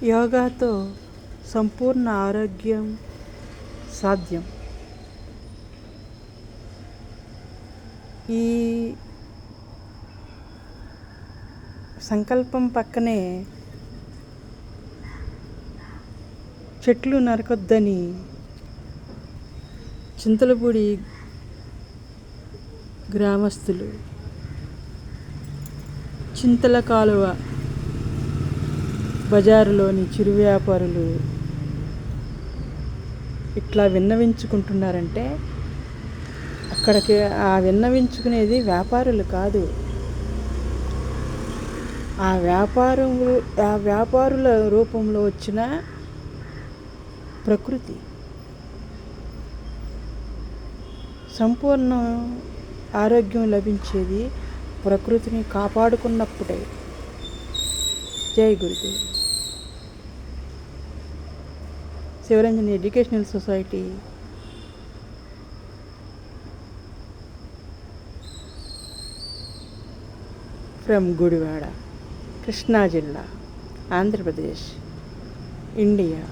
యోగాతో సంపూర్ణ ఆరోగ్యం సాధ్యం. ఈ సంకల్పం పక్కనే చెట్లు నరకొద్దని చింతలపూడి గ్రామస్తులు, చింతల కాలువ బజారులోని చిరు వ్యాపారులు ఇట్లా విన్నవించుకుంటున్నారంటే అక్కడికి ఆ విన్నవించుకునేది వ్యాపారులు కాదు, ఆ వ్యాపారుల రూపంలో వచ్చిన ప్రకృతి. సంపూర్ణ ఆరోగ్యం లభించేది ప్రకృతిని కాపాడుకున్నప్పుడే. జై Gurudev. Shivaranjani educational society, from Gudivada, Krishna జిల్లా, ఆంధ్రప్రదేశ్, ఇండియా.